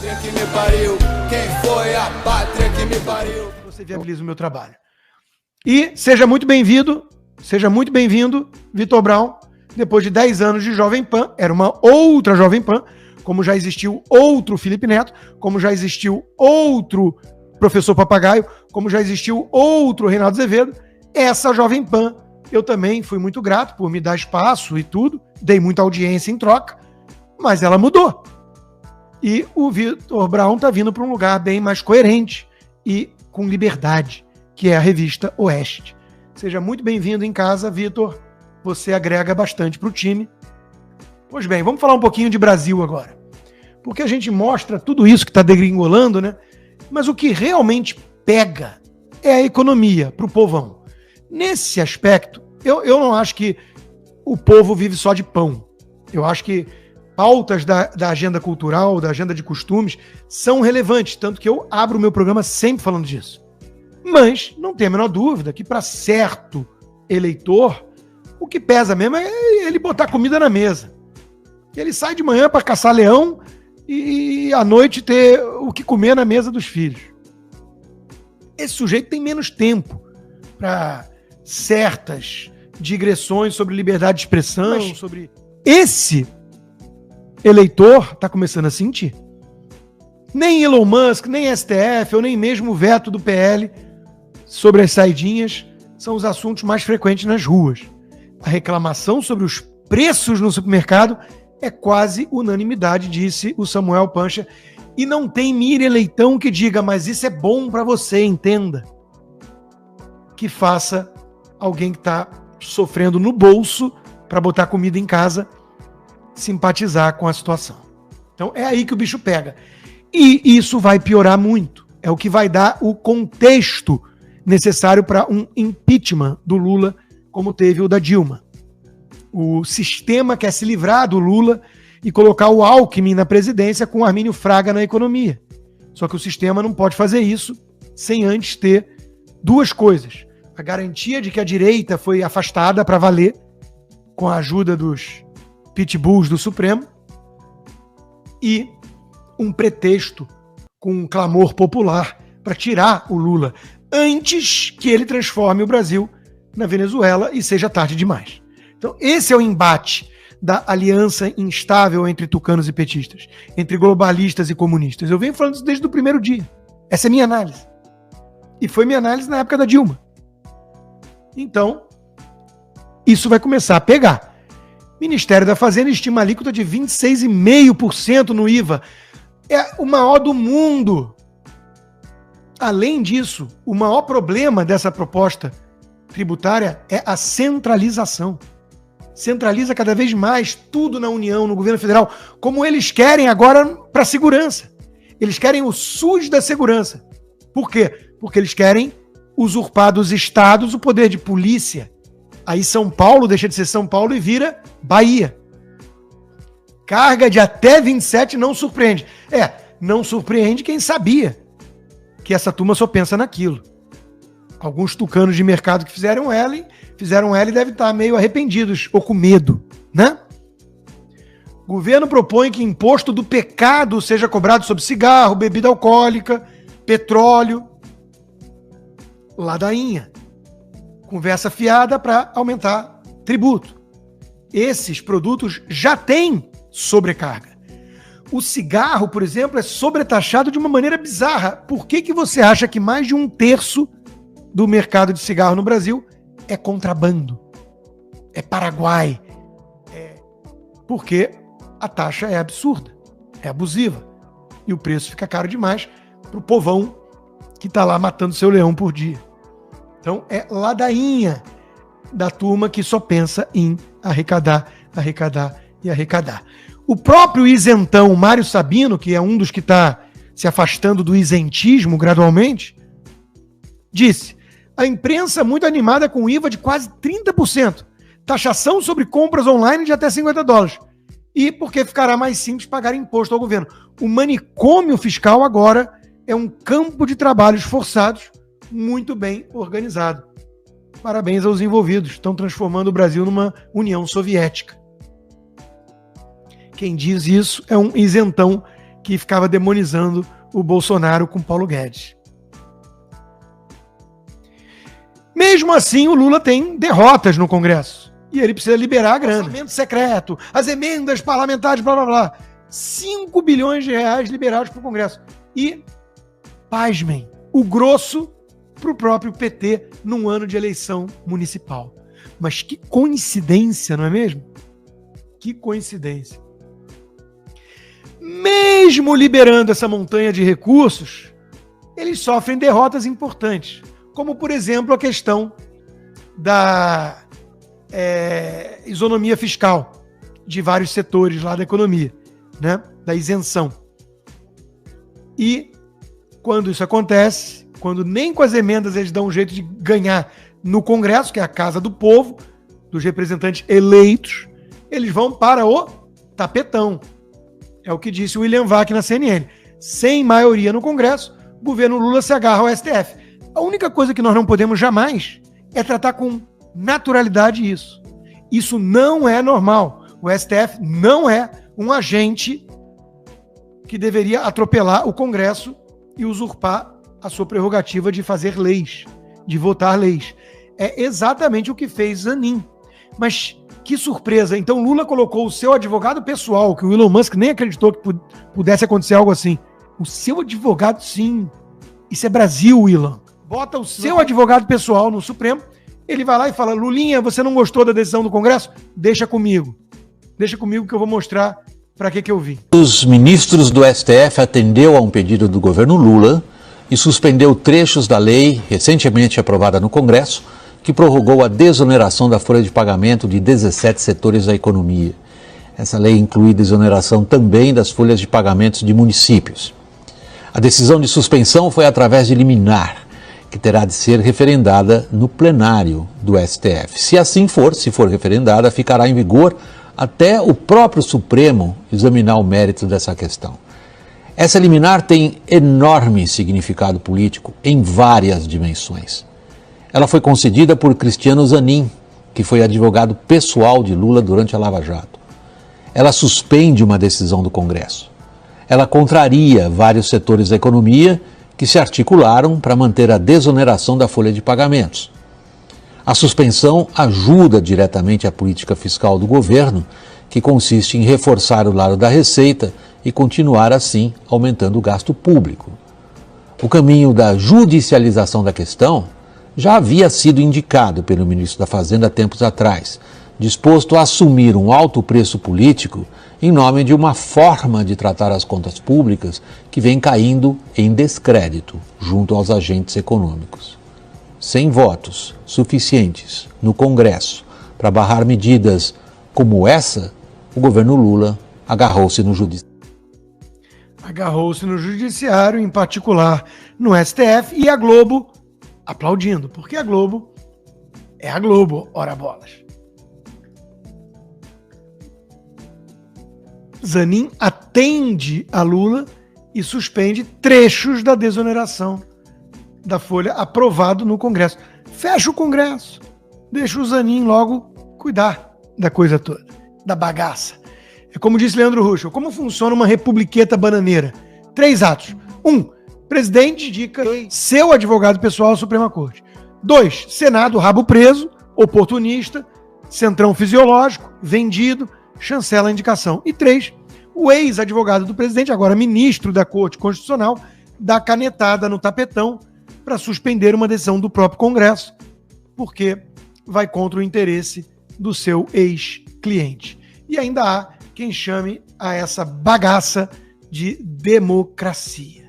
Pátria que me pariu, quem foi a pátria que me pariu? Você viabiliza o meu trabalho. E seja muito bem-vindo, Vitor Brown, depois de 10 anos de Jovem Pan, era uma outra Jovem Pan, como já existiu outro Felipe Neto, como já existiu outro Professor Papagaio, como já existiu outro Reinaldo Azevedo, essa Jovem Pan, eu também fui muito grato por me dar espaço e tudo, dei muita audiência em troca, mas ela mudou. E o Vitor Brown está vindo para um lugar bem mais coerente e com liberdade, que é a revista Oeste. Seja muito bem-vindo em casa, Vitor. Você agrega bastante para o time. Pois bem, vamos falar um pouquinho de Brasil agora. Porque a gente mostra tudo isso que está degringolando, né? Mas o que realmente pega é a economia para o povão. Nesse aspecto, eu não acho que o povo vive só de pão. Eu acho que pautas da agenda cultural, da agenda de costumes, são relevantes, tanto que eu abro o meu programa sempre falando disso. Mas não tem a menor dúvida que para certo eleitor, o que pesa mesmo é ele botar comida na mesa. Ele sai de manhã para caçar leão e à noite ter o que comer na mesa dos filhos. Esse sujeito tem menos tempo para certas digressões sobre liberdade de expressão, sobre esse eleitor está começando a sentir. Nem Elon Musk, nem STF, ou nem mesmo o veto do PL sobre as saidinhas são os assuntos mais frequentes nas ruas. A reclamação sobre os preços no supermercado é quase unanimidade, disse o Samuel Pancha. E não tem Miriam Leitão que diga, mas isso é bom para você, entenda. Que faça alguém que está sofrendo no bolso para botar comida em casa simpatizar com a situação. Então é aí que o bicho pega. E isso vai piorar muito. É o que vai dar o contexto necessário para um impeachment do Lula, como teve o da Dilma. O sistema quer se livrar do Lula e colocar o Alckmin na presidência com o Armínio Fraga na economia. Só que o sistema não pode fazer isso sem antes ter duas coisas. A garantia de que a direita foi afastada para valer, com a ajuda dos pitbulls do Supremo, e um pretexto com um clamor popular para tirar o Lula antes que ele transforme o Brasil na Venezuela e seja tarde demais. Então esse é o embate da aliança instável entre tucanos e petistas, entre globalistas e comunistas. Eu venho falando isso desde o primeiro dia. Essa é minha análise. E foi minha análise na época da Dilma. Então, isso vai começar a pegar. Ministério da Fazenda estima a alíquota de 26,5% no IVA. É o maior do mundo. Além disso, o maior problema dessa proposta tributária é a centralização. Centraliza cada vez mais tudo na União, no governo federal, como eles querem agora para a segurança. Eles querem o SUS da segurança. Por quê? Porque eles querem usurpar dos estados o poder de polícia. Aí São Paulo deixa de ser São Paulo e vira Bahia. Carga de até 27 não surpreende. Não surpreende quem sabia que essa turma só pensa naquilo. Alguns tucanos de mercado que fizeram ela e devem estar meio arrependidos ou com medo, né? O governo propõe que imposto do pecado seja cobrado sobre cigarro, bebida alcoólica, petróleo. Ladainha. Conversa fiada para aumentar tributo. Esses produtos já têm sobrecarga. O cigarro, por exemplo, é sobretaxado de uma maneira bizarra. Por que você acha que mais de 1/3 do mercado de cigarro no Brasil é contrabando? É Paraguai. Porque a taxa é absurda, é abusiva. E o preço fica caro demais para o povão que está lá matando seu leão por dia. Então é ladainha da turma que só pensa em arrecadar, arrecadar e arrecadar. O próprio isentão Mário Sabino, que é um dos que está se afastando do isentismo gradualmente, disse: a imprensa muito animada com IVA de quase 30%, taxação sobre compras online de até $50, e porque ficará mais simples pagar imposto ao governo. O manicômio fiscal agora é um campo de trabalhos forçados muito bem organizado. Parabéns aos envolvidos, estão transformando o Brasil numa União Soviética. Quem diz isso é um isentão que ficava demonizando o Bolsonaro com Paulo Guedes. Mesmo assim, o Lula tem derrotas no Congresso. E ele precisa liberar a grana. Orçamento secreto, as emendas parlamentares, blá blá blá. 5 bilhões de reais liberados para o Congresso. E, pasmem, o grosso para o próprio PT num ano de eleição municipal. Mas que coincidência, não é mesmo? Que coincidência. Mesmo liberando essa montanha de recursos, eles sofrem derrotas importantes. Como, por exemplo, a questão da isonomia fiscal de vários setores lá da economia, né? Da isenção. E quando isso acontece, quando nem com as emendas eles dão um jeito de ganhar no Congresso, que é a casa do povo, dos representantes eleitos, eles vão para o tapetão. É o que disse o William Vac na CNN. Sem maioria no Congresso, o governo Lula se agarra ao STF. A única coisa que nós não podemos jamais é tratar com naturalidade isso. Isso não é normal. O STF não é um agente que deveria atropelar o Congresso e usurpar a sua prerrogativa de fazer leis, de votar leis. É exatamente o que fez Zanin. Mas que surpresa. Então Lula colocou o seu advogado pessoal, que o Elon Musk nem acreditou que pudesse acontecer algo assim. O seu advogado, sim. Isso é Brasil, Elon. Bota o seu advogado pessoal no Supremo, ele vai lá e fala: Lulinha, você não gostou da decisão do Congresso? Deixa comigo. Deixa comigo que eu vou mostrar para que eu vim. Os ministros do STF atendeu a um pedido do governo Lula e suspendeu trechos da lei recentemente aprovada no Congresso que prorrogou a desoneração da folha de pagamento de 17 setores da economia. Essa lei inclui desoneração também das folhas de pagamentos de municípios. A decisão de suspensão foi através de liminar, que terá de ser referendada no plenário do STF. Se assim for, se for referendada, ficará em vigor até o próprio Supremo examinar o mérito dessa questão. Essa liminar tem enorme significado político em várias dimensões. Ela foi concedida por Cristiano Zanin, que foi advogado pessoal de Lula durante a Lava Jato. Ela suspende uma decisão do Congresso. Ela contraria vários setores da economia que se articularam para manter a desoneração da folha de pagamentos. A suspensão ajuda diretamente a política fiscal do governo, que consiste em reforçar o lado da receita e continuar assim aumentando o gasto público. O caminho da judicialização da questão já havia sido indicado pelo ministro da Fazenda tempos atrás, disposto a assumir um alto preço político em nome de uma forma de tratar as contas públicas que vem caindo em descrédito junto aos agentes econômicos. Sem votos suficientes no Congresso para barrar medidas como essa, o governo Lula agarrou-se no Judiciário. Agarrou-se no Judiciário, em particular no STF, e a Globo aplaudindo, porque a Globo é a Globo, ora bolas. Zanin atende a Lula e suspende trechos da desoneração da folha aprovado no Congresso. Fecha o Congresso, deixa o Zanin logo cuidar da coisa toda, da bagaça. É como disse Leandro Ruschel, como funciona uma republiqueta bananeira? 3 atos. 1, presidente indica seu advogado pessoal à Suprema Corte. 2, Senado rabo preso, oportunista, centrão fisiológico, vendido, chancela a indicação. E 3, o ex-advogado do presidente, agora ministro da Corte Constitucional, dá canetada no tapetão para suspender uma decisão do próprio Congresso, porque vai contra o interesse do seu ex-cliente. E ainda há quem chame a essa bagaça de democracia.